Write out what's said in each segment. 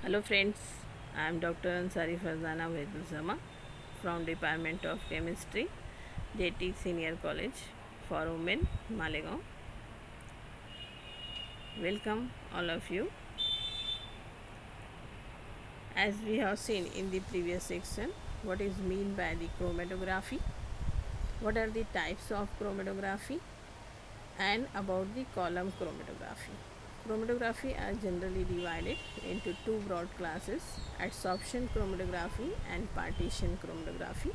Hello friends, I am Dr. Ansari Farzana Veduzama from Department of Chemistry, JT Senior College for Women, Malegaon. Welcome all of you. As we have seen in the previous section, what is mean by the chromatography, what are the types of chromatography, and about the column chromatography. Chromatography are generally divided into two broad classes: adsorption chromatography and partition chromatography.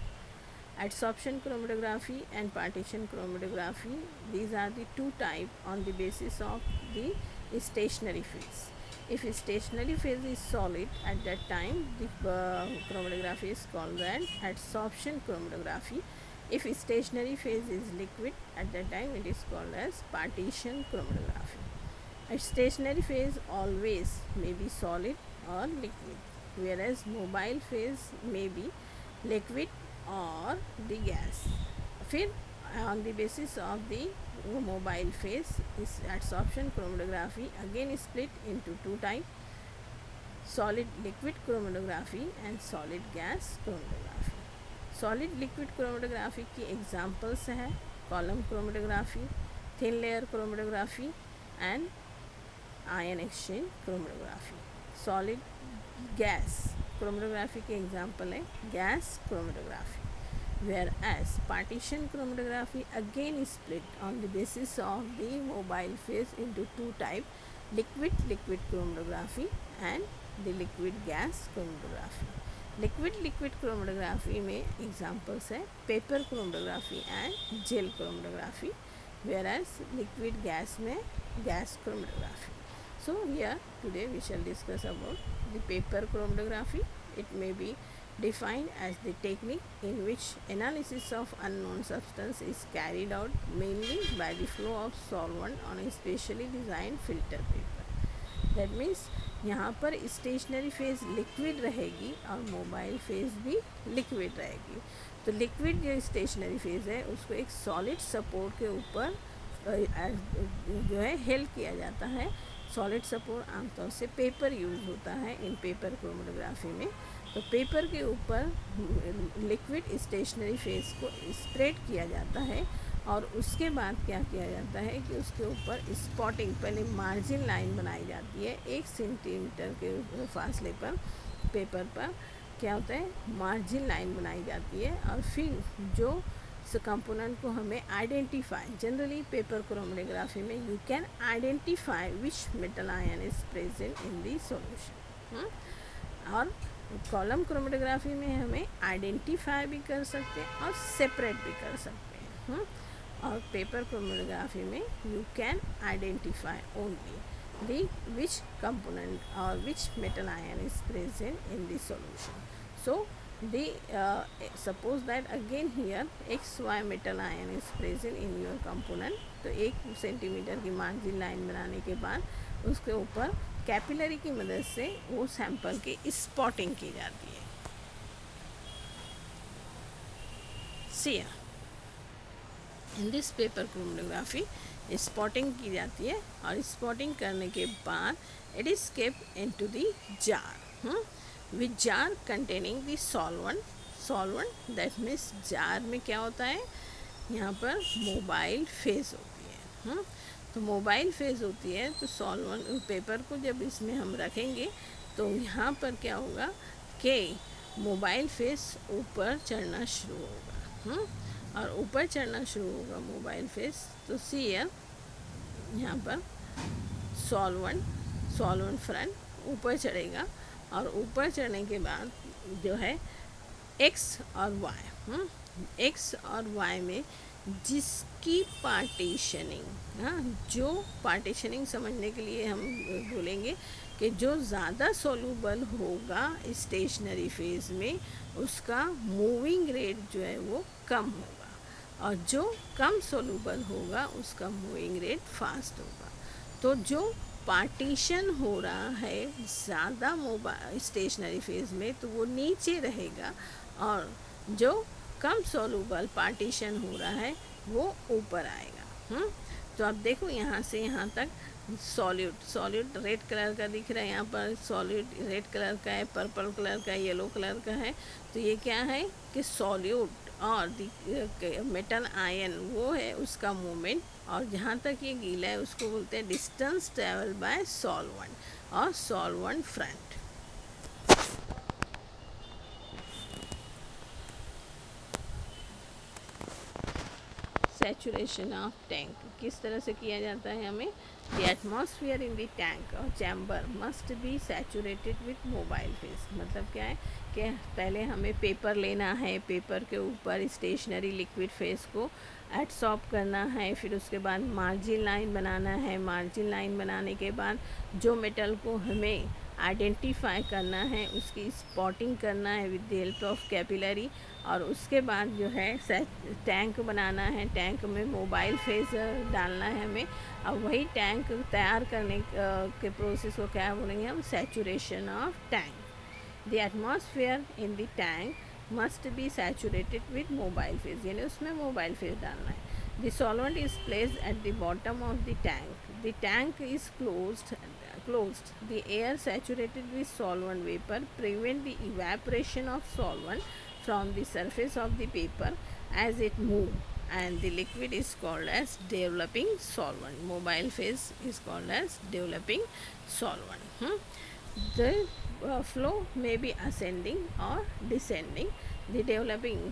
Adsorption chromatography and partition chromatography, these are the two types on the basis of the stationary phase. If stationary phase is solid, at that time the chromatography is called an adsorption chromatography. If stationary phase is liquid, at that time it is called as partition chromatography. A stationary phase always may be solid or liquid, whereas mobile phase may be liquid और the gas. फिर on the basis of the mobile phase, is adsorption chromatography again split into two types: solid liquid chromatography and solid gas chromatography. Solid liquid chromatography की examples हैं column chromatography, thin layer chromatography and ion exchange chromatography. Solid gas chromatography के example है gas chromatography. Whereas partition chromatography again is split on the basis of the mobile phase into two types: liquid chromatography and the liquid gas chromatography. Liquid chromatography में examples है paper chromatography and gel chromatography, whereas liquid gas में gas chromatography. So here today we shall discuss about the paper chromatography. It may be defined as the technique in which analysis of unknown substance is carried out mainly by the flow of solvent on a specially designed filter paper. That means यहाँ पर stationary phase liquid रहेगी और mobile phase भी liquid रहेगी. तो liquid जो stationary phase है उसको एक सॉलिड सपोर्ट के ऊपर जो है हेल्प किया जाता है. सॉलिड सपोर्ट आमतौर से पेपर यूज़ होता है इन पेपर क्रोमेटोग्राफी में. तो पेपर के ऊपर लिक्विड स्टेशनरी फेज को स्प्रेड किया जाता है और उसके बाद क्या किया जाता है कि उसके ऊपर स्पॉटिंग, पहले मार्जिन लाइन बनाई जाती है 1 सेंटीमीटर के फासले पर. पेपर पर क्या होता है मार्जिन लाइन बनाई जाती है और फिर जो कंपोनेंट को हमें आइडेंटिफाई, जनरली पेपर क्रोमेटोग्राफी में you can identify which metal ion is present in the solution. और कॉलम क्रोमेटोग्राफी में हमें आइडेंटिफाई भी कर सकते हैं और सेपरेट भी कर सकते हैं. और पेपर क्रोमेटोग्राफी में you can identify only the which component or which metal ion is present in the solution. So the suppose that again here XY metal ion is present in your component. तो 1 centimetre की margin line बनाने के बाद उसके ऊपर capillary की मदद से वो सैंपल की स्पॉटिंग की जाती है. See in this paper chromatography spotting की जाती है और स्पॉटिंग करने के बाद it is kept into the jar with jar containing the solvent. That means jar में क्या होता है यहाँ पर मोबाइल फेज होती है. तो मोबाइल फेज होती है तो सॉल्वेंट पेपर को जब इसमें हम रखेंगे तो यहाँ पर क्या होगा कि मोबाइल फेज ऊपर चढ़ना शुरू होगा. और ऊपर चढ़ना शुरू होगा मोबाइल फेज. तो सी यहाँ पर सॉल्वेंट फ्रंट ऊपर चढ़ेगा और ऊपर चढ़ने के बाद जो है एक्स और वाई में जिसकी पार्टीशनिंग, जो पार्टीशनिंग समझने के लिए हम बोलेंगे कि जो ज़्यादा सोलूबल होगा स्टेशनरी फेज में उसका मूविंग रेट जो है वो कम होगा और जो कम सोलूबल होगा उसका मूविंग रेट फास्ट होगा. तो जो पार्टीशन हो रहा है ज़्यादा मोबाइल स्टेशनरी फेज में तो वो नीचे रहेगा और जो कम सोलूबल पार्टीशन हो रहा है वो ऊपर आएगा. तो अब देखो यहाँ से यहाँ तक सॉलिड, सॉलिड रेड कलर का दिख रहा है यहाँ पर, सॉलिड रेड कलर का है, पर्पल कलर का है, येलो कलर का है। तो ये क्या है कि सॉल्यूट और मेटल आयन वो है उसका मूवमेंट, और जहाँ तक ये गीला है उसको बोलते हैं डिस्टेंस ट्रेवल बाय सॉल्वेंट और solvent front. Saturation of tank किस तरह से किया जाता है हमें, the atmosphere in the tank और chamber must be saturated with mobile phase. मतलब क्या है कि पहले हमें पेपर लेना है, पेपर के ऊपर स्टेशनरी लिक्विड फेस को एडसॉर्ब करना है, फिर उसके बाद मार्जिन लाइन बनाना है, मार्जिन लाइन बनाने के बाद जो मेटल को हमें आइडेंटिफाई करना है उसकी स्पॉटिंग करना है with the help of capillary, और उसके बाद जो है टैंक बनाना है, टैंक में मोबाइल फेस डालना है हमें। अब वही टैंक तैयार करने के प्रोसेस को क्या बोलेंगे हम, saturation of tank. The atmosphere in the tank must be saturated with mobile face, यानी उसमें मोबाइल फेस डालना है। The solvent is placed at the bottom of the tank, the tank is closed. The air saturated with solvent vapor prevent the evaporation of solvent from the surface of the paper as it move, and the liquid is called as developing solvent. Mobile phase is called as developing solvent. The flow may be ascending or descending. The developing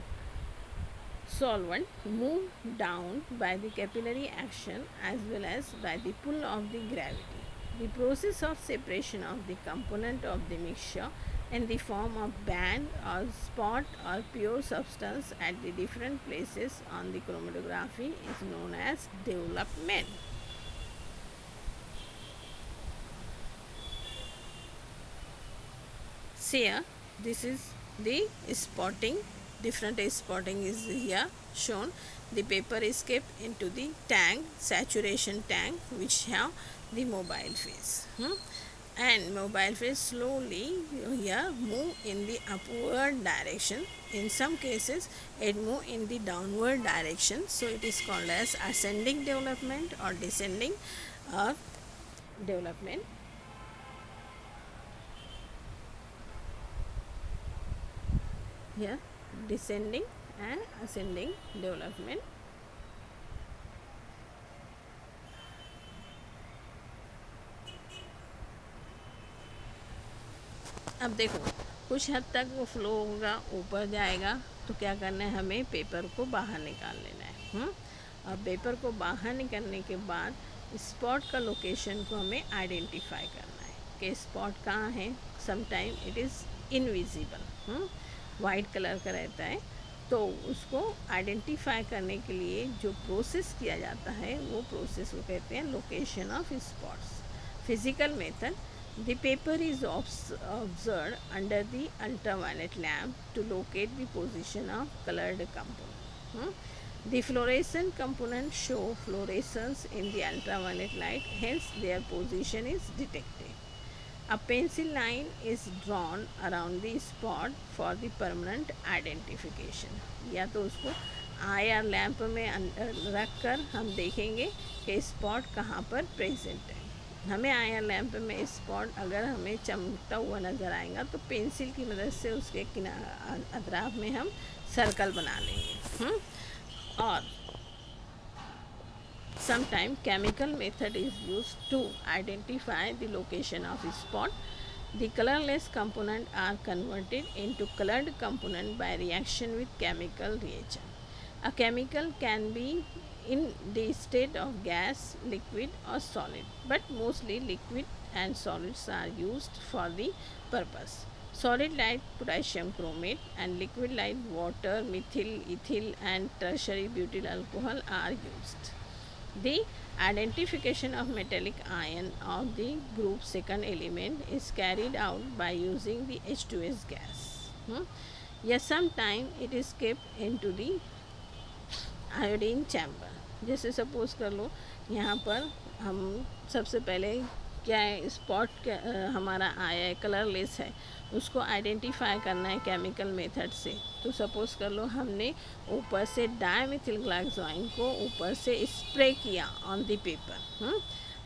solvent move down by the capillary action as well as by the pull of the gravity. The process of separation of the component of the mixture in the form of band or spot or pure substance at the different places on the chromatography is known as development. See here, this is the spotting. Different spotting is here shown. The paper is kept into the tank, saturation tank, which have the mobile phase. And mobile phase slowly here move in the upward direction. In some cases it move in the downward direction, so it is called as ascending development or descending development. Here descending and ascending development. अब देखो कुछ हद तक वो flow होगा, ऊपर जाएगा, तो क्या करना है हमें पेपर को बाहर निकाल लेना है। और पेपर को बाहर निकालने के बाद स्पॉट का लोकेशन को हमें आइडेंटिफाई करना है कि स्पॉट कहाँ है। Sometime it is invisible, white colour का रहता है, तो उसको आइडेंटिफाई करने के लिए जो प्रोसेस किया जाता है वो प्रोसेस को कहते हैं location of spots. Physical method, the paper is observed under the ultraviolet lamp to locate the position of colored component. The fluorescent components show fluorescence in the ultraviolet light, hence their position is detected. A pencil line is drawn around the spot for the permanent identification. या तो उसको IR lamp में रख कर हम देखेंगे कि spot कहाँ पर प्रेजेंट है। हमें IR लैंप में स्पॉट अगर हमें चमकता हुआ नज़र आएगा तो पेंसिल की मदद से उसके अतराफ में हम सर्कल बना लेंगे। और sometimes chemical method is used to identify the location of spot. The colorless component are converted into colored component by reaction with chemical reagent. A chemical can be in the state of gas, liquid or solid, but mostly liquid and solids are used for the purpose. Solid like potassium chromate and liquid like water, methyl, ethyl and tertiary butyl alcohol are used. The identification of metallic ion of the group second element is carried out by using the H2S gas. Yes, sometimes it is kept into the iodine chamber. जैसे suppose कर लो यहाँ पर हम सबसे पहले क्या है, spot हमारा आया है, कलरलेस है, उसको आइडेंटिफाई करना है केमिकल मेथड से। तो सपोज़ कर लो हमने ऊपर से डायमिथिल ग्लाइकोसाइड को ऊपर से स्प्रे किया ऑन द पेपर,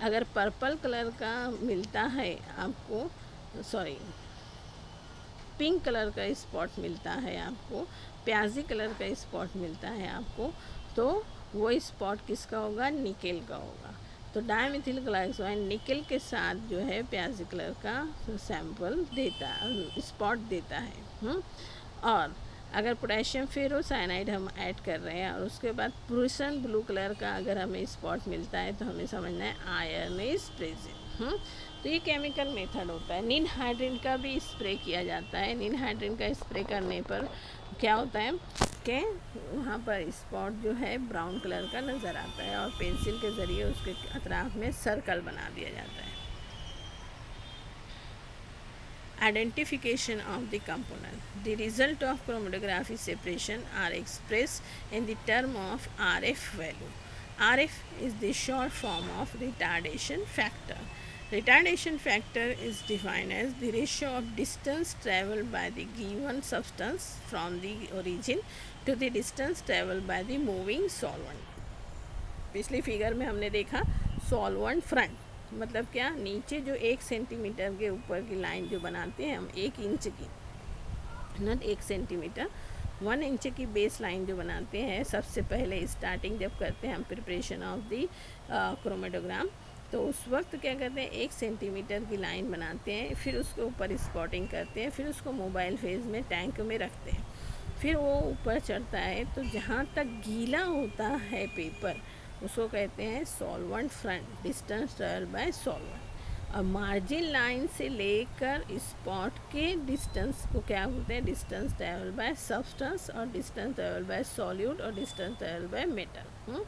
अगर पर्पल कलर का मिलता है आपको, सॉरी पिंक कलर का स्पॉट मिलता है आपको, प्याजी कलर का स्पॉट मिलता है आपको, तो वो स्पॉट किसका होगा, निकेल का होगा। तो डायमिथिल ग्लाइकोसाइड निकेल के साथ जो है प्याजी कलर का सैंपल देता, स्पॉट देता है। और अगर पोटेशियम फेरोसाइनाइड हम ऐड कर रहे हैं और उसके बाद प्रूसन ब्लू कलर का अगर हमें स्पॉट मिलता है तो हमें समझना है आयरन इज प्रेजेंट। तो ये केमिकल मेथड होता है। निन हाइड्रिन का भी स्प्रे किया जाता है। निन हाइड्रिन का स्प्रे करने पर क्या होता है कि वहाँ पर स्पॉट जो है ब्राउन कलर का नज़र आता है और पेंसिल के ज़रिए उसके अतराफ में सर्कल बना दिया जाता है। Identification of the component. The result of chromatography separation are expressed in the term of RF value. RF is the short form of retardation factor. Retardation factor is defined as the ratio of distance traveled by the given substance from the origin to the distance traveled by the moving solvent. पिछली figure में हमने देखा solvent front मतलब क्या, नीचे जो 1 centimetre के ऊपर की लाइन जो बनाते हैं हम 1 इंच की, नॉट 1 सेंटीमीटर, 1 इंच की बेस लाइन जो बनाते हैं सबसे पहले स्टार्टिंग जब करते हैं हम प्रिपरेशन ऑफ दी क्रोमेटोग्राम, तो उस वक्त क्या करते हैं 1 सेंटीमीटर की लाइन बनाते हैं, फिर उसके ऊपर स्पॉटिंग करते हैं, फिर उसको मोबाइल फेज में टैंक में रखते हैं, फिर वो ऊपर चढ़ता है तो जहाँ तक गीला होता है पेपर उसको कहते हैं solvent front, distance travel by solvent. और मार्जिन लाइन से लेकर स्पॉट के डिस्टेंस को क्या बोलते हैं, डिस्टेंस ट्रेवल बाय सब्सटेंस और डिस्टेंस ट्रेवल बाय सॉल्यूट और डिस्टेंस ट्रेवल बाय मेटल।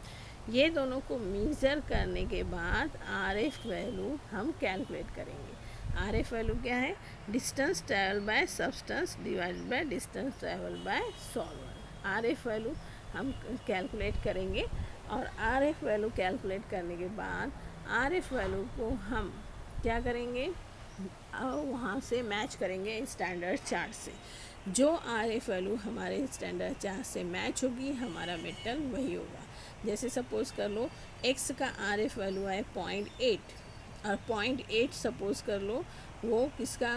ये दोनों को मेज़र करने के बाद आरएफ वैल्यू हम कैलकुलेट करेंगे। आरएफ वैल्यू क्या है, distance travel bye substance divided by distance travel by solvent. RF value हम कैलकुलेट करेंगे और आरएफ वैल्यू कैलकुलेट करने के बाद आरएफ वैल्यू को हम क्या करेंगे, वहाँ से मैच करेंगे स्टैंडर्ड चार्ट से। जो आरएफ वैल्यू हमारे स्टैंडर्ड चार्ट से मैच होगी हमारा मेटल वही होगा। जैसे सपोज़ कर लो एक्स का आरएफ वैल्यू है 0.8 और 0.8 सपोज़ कर लो वो किसका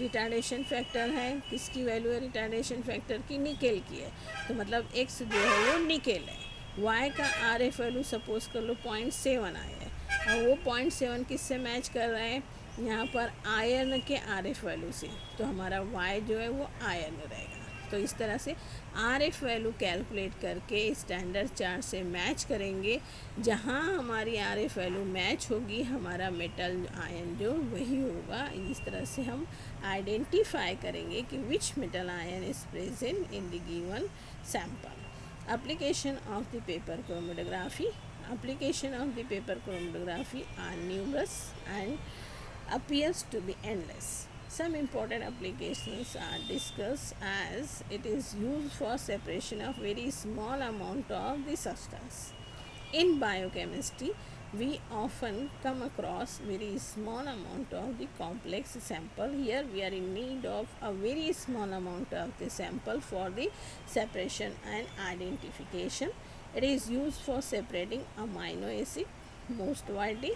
रिटार्डेशन फैक्टर है, किसकी वैल्यू है रिटार्डेशन फैक्टर की, निकेल की है, तो मतलब एक्स जो है वो निकेल है। वाई का आरएफ वैल्यू सपोज़ कर लो 0.7 आया है और वो 0.7 किससे मैच कर रहा है, यहाँ पर आयरन के आरएफ वैल्यू से, तो हमारा वाई जो है वो आयरन रहेगा। तो इस तरह से आरएफ वैल्यू कैलकुलेट करके स्टैंडर्ड चार्ट से मैच करेंगे, जहाँ हमारी आरएफ वैल्यू मैच होगी हमारा मेटल आयन जो वही होगा। इस तरह से हम आइडेंटिफाई करेंगे कि which metal ion is present in the given sample. Application of the paper chromatography. Application of the paper chromatography are numerous and appears to be endless. Some important applications are discussed as it is used for separation of very small amount of the substance. In biochemistry, we often come across very small amount of the complex sample. Here we are in need of a very small amount of the sample for the separation and identification. It is used for separating amino acid. Most widely,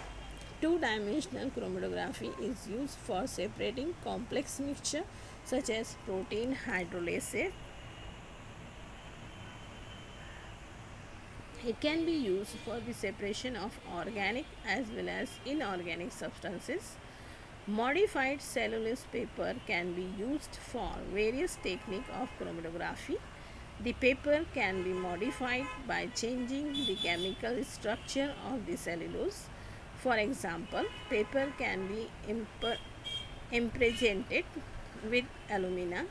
two-dimensional chromatography is used for separating complex mixture such as protein hydrolase. It can be used for the separation of organic as well as inorganic substances. Modified cellulose paper can be used for various techniques of chromatography. The paper can be modified by changing the chemical structure of the cellulose. For example, paper can be impregnated with alumina,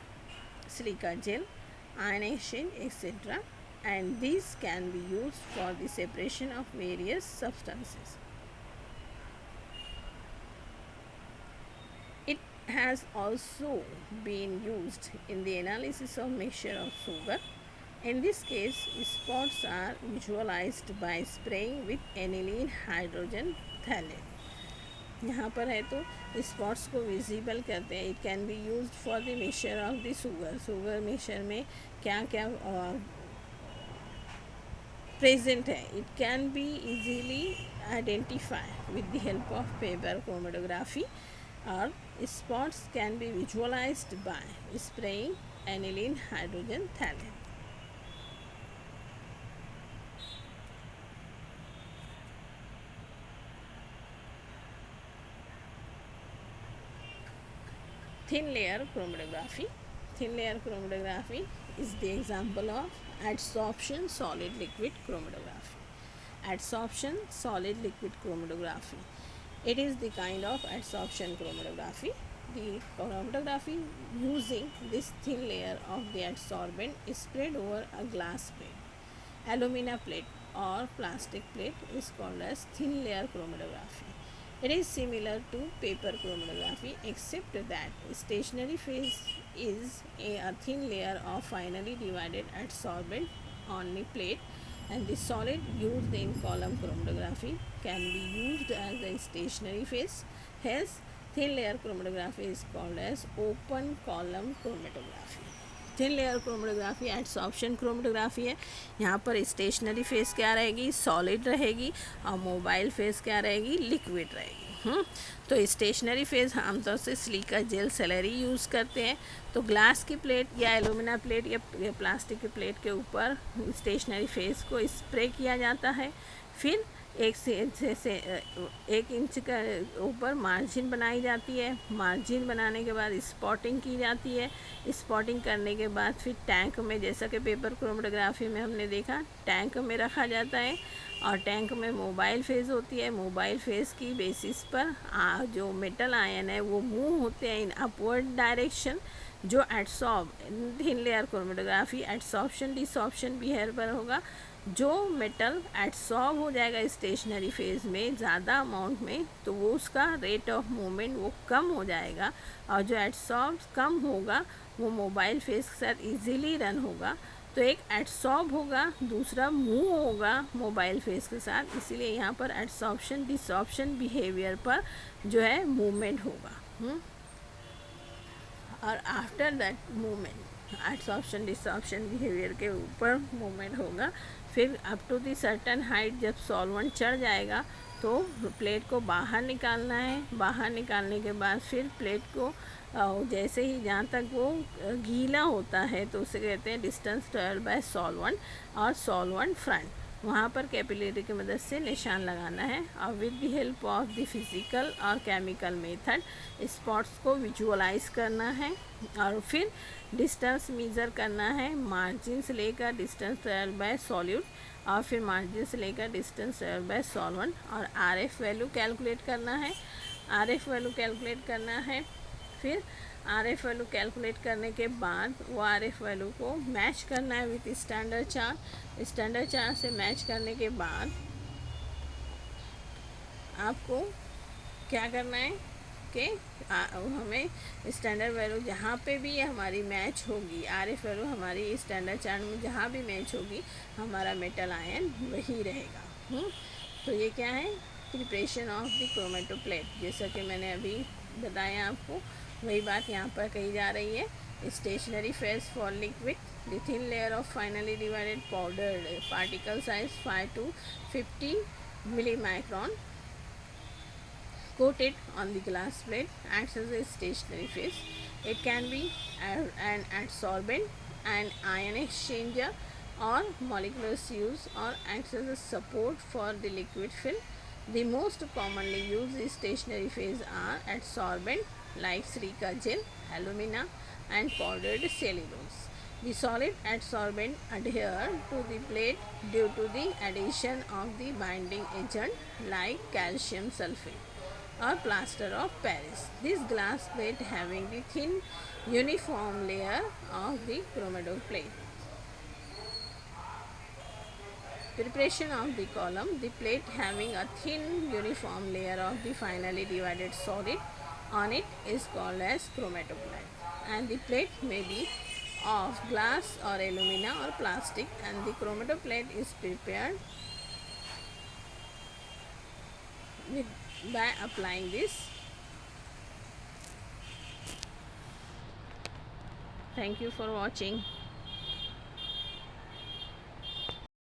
silica gel, ionization, etc. And these can be used for the separation of various substances. It has also been used in the analysis of mixture of sugar. In this case, spots are visualized by spraying with aniline hydrogen phthalate. यहाँ पर है तो spots को visible करते हैं। It can be use for the mixture of the sugar. Sugar mixture में क्या क्या प्रेजेंट है. It can be easily identify with the help of paper chromatography. और spots can be visualized by spraying aniline hydrogen thalate. Thin layer chromatography. Thin layer chromatography is the example of adsorption solid liquid chromatography. Adsorption solid liquid chromatography. It is the kind of adsorption chromatography. The chromatography using this thin layer of the adsorbent is spread over a glass plate. Alumina plate or plastic plate is called as thin layer chromatography. It is similar to paper chromatography except that stationary phase is a thin layer of finely divided adsorbent on the plate, and the solid used in column chromatography can be used as the stationary phase. Hence, thin layer chromatography is called as open column chromatography. Thin layer chromatography adsorption chromatography है. यहाँ पर stationery face क्या रहेगी, solid रहेगी, और mobile face क्या रहेगी, liquid रहेगी. तो स्टेशनरी फेज आमतौर से सिलिका जेल सेलरी यूज़ करते हैं. तो ग्लास की प्लेट या एलुमिना प्लेट या प्लास्टिक की प्लेट के ऊपर स्टेशनरी फेस को स्प्रे किया जाता है. फिर 1 इंच का ऊपर मार्जिन बनाई जाती है. मार्जिन बनाने के बाद स्पॉटिंग की जाती है. स्पॉटिंग करने के बाद फिर टैंक में, जैसा कि पेपर क्रोमेटोग्राफी में हमने देखा, टैंक में रखा जाता है. और टैंक में मोबाइल फेज़ होती है. मोबाइल फेज़ की बेसिस पर जो मेटल आयन है वो मूव होते हैं इन अपवर्ड डायरेक्शन. जो adsorb thin layer chromatography adsorption desorption behaviour पर होगा. जो मेटल एडसॉर्ब हो जाएगा स्टेशनरी फेज में ज़्यादा अमाउंट में, तो वो उसका रेट ऑफ मूवमेंट वो कम हो जाएगा. और जो एडसॉर्ब कम होगा वो मोबाइल फेज के साथ इजीली रन होगा. तो एक एडसॉर्ब होगा, दूसरा मूव होगा मोबाइल फेस के साथ. इसीलिए यहाँ पर एडसॉर्प्शन डिसॉर्प्शन बिहेवियर पर जो है मूवमेंट होगा. और after that movement adsorption desorption behaviour के ऊपर मूवमेंट होगा. फिर up to the certain height जब सॉल्वेंट चढ़ जाएगा तो प्लेट को बाहर निकालना है. बाहर निकालने के बाद फिर प्लेट को जैसे ही जहाँ तक वो गीला होता है तो उसे कहते हैं डिस्टेंस ट्रेवल बाय सॉल्वेंट और सॉल्वेंट फ्रंट. वहाँ पर कैपिलरी की मदद से निशान लगाना है. और with the help of the physical और केमिकल मेथड स्पॉट्स को विजुअलाइज करना है. और फिर डिस्टेंस मेज़र करना है, मार्जिन से लेकर डिस्टेंस ट्रेवल बाय सॉल्यूट, और फिर मार्जिन से लेकर डिस्टेंस ट्रेवल बाय सॉल्वेंट. और आरएफ वैल्यू कैलकुलेट करना है. आरएफ वैल्यू कैलकुलेट करना है. फिर आरएफ वैल्यू कैलकुलेट करने के बाद वो आरएफ वैल्यू को मैच करना है with standard chart. Standard chart से मैच करने के बाद आपको क्या करना है कि हमें स्टैंडर्ड वैल्यू जहाँ पे भी हमारी मैच होगी, आरएफ वैल्यू हमारी स्टैंडर्ड चार्ट में जहाँ भी मैच होगी हमारा मेटल आयन वही रहेगा. तो ये क्या है, प्रिपरेशन ऑफ द क्रोमेटो प्लेट. जैसा कि मैंने अभी बताया आपको, वही बात यहाँ पर कही जा रही है. Stationary phase for liquid, the thin layer of finally divided powdered particle size 5 to 50 millimicron coated on the glass plate acts as a stationary phase. It can be an adsorbent, an ion exchanger, or molecular use, or acts as a support for the liquid film. The most commonly used stationary phase are adsorbent like silica gel, alumina, and powdered cellulose. The solid adsorbent adhere to the plate due to the addition of the binding agent like calcium sulfate or plaster of Paris. This glass plate having the thin uniform layer of the chromato plate. Preparation of the column, the plate having a thin uniform layer of the finely divided solid on it is called as chromatoplate. And the plate may be of glass or alumina or plastic, and the chromatoplate is prepared by applying this. Thank you for watching.